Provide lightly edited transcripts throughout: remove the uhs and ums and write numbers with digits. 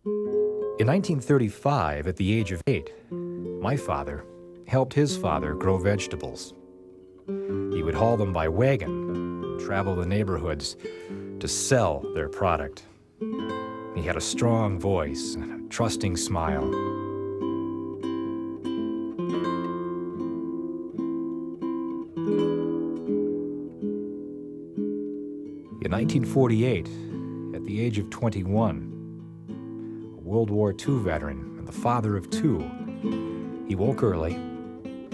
In 1935, at the age of 8, my father helped his father grow vegetables. He would haul them by wagon, travel the neighborhoods to sell their product. He had a strong voice and a trusting smile. In 1948, at the age of 21, a World War II veteran and the father of 2, he woke early,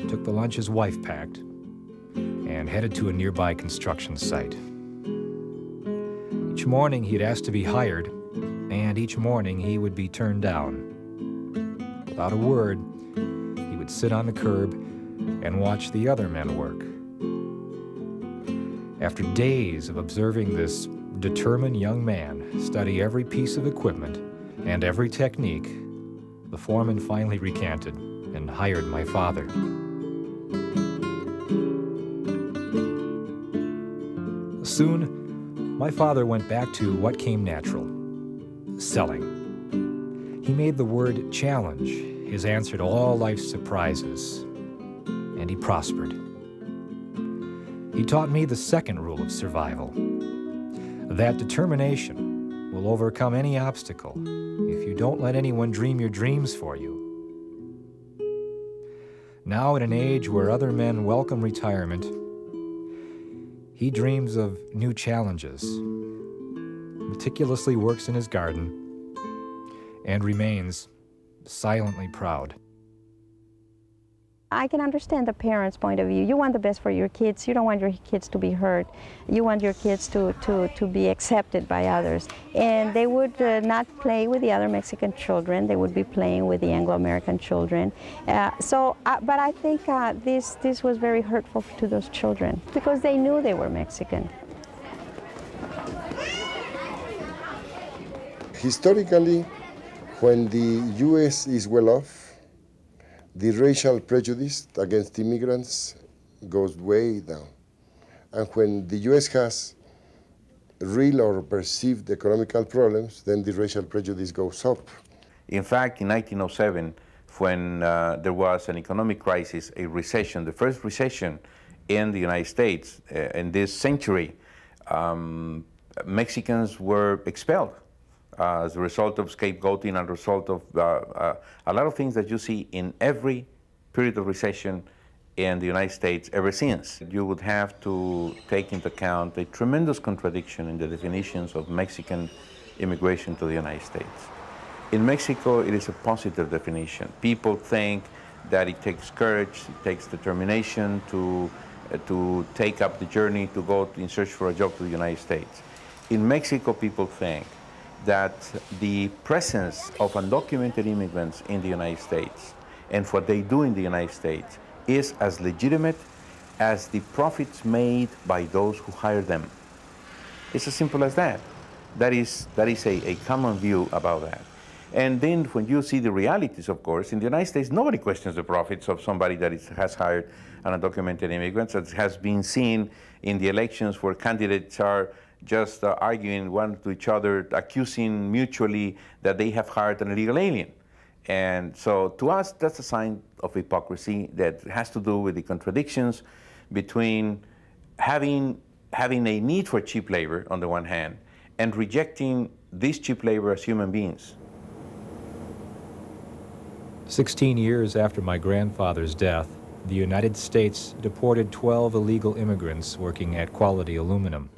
took the lunch his wife packed, and headed to a nearby construction site. Each morning he'd ask to be hired, and each morning he would be turned down. Without a word, he would sit on the curb and watch the other men work. After days of observing this determined young man study every piece of equipment and every technique, the foreman finally recanted and hired my father. Soon, my father went back to what came natural: selling. He made the word challenge his answer to all life's surprises, and he prospered. He taught me the second rule of survival: that determination will overcome any obstacle if you don't let anyone dream your dreams for you. Now, at an age where other men welcome retirement, he dreams of new challenges, meticulously works in his garden, and remains silently proud. I can understand the parents' point of view. You want the best for your kids. You don't want your kids to be hurt. You want your kids to be accepted by others. And they would not play with the other Mexican children. They would be playing with the Anglo-American children. But I think this was very hurtful to those children because they knew they were Mexican. Historically, when the U.S. is well off, the racial prejudice against immigrants goes way down. And when the U.S. has real or perceived economical problems, then the racial prejudice goes up. In fact, in 1907, when there was an economic crisis, a recession, the first recession in the United States in this century, Mexicans were expelled as a result of scapegoating and a result of a lot of things that you see in every period of recession in the United States ever since. You would have to take into account a tremendous contradiction in the definitions of Mexican immigration to the United States. In Mexico, it is a positive definition. People think that it takes courage, it takes determination to take up the journey to go in search for a job to the United States. In Mexico, people think that the presence of undocumented immigrants in the United States and what they do in the United States is as legitimate as the profits made by those who hire them. It's as simple as that. That is a common view about that. And then when you see the realities, of course, in the United States, nobody questions the profits of somebody that has hired an undocumented immigrant. That has been seen in the elections where candidates are just arguing one to each other, accusing mutually that they have hired an illegal alien. And so to us, that's a sign of hypocrisy that has to do with the contradictions between having a need for cheap labor on the one hand and rejecting this cheap labor as human beings. 16 years after my grandfather's death, the United States deported 12 illegal immigrants working at Quality Aluminum.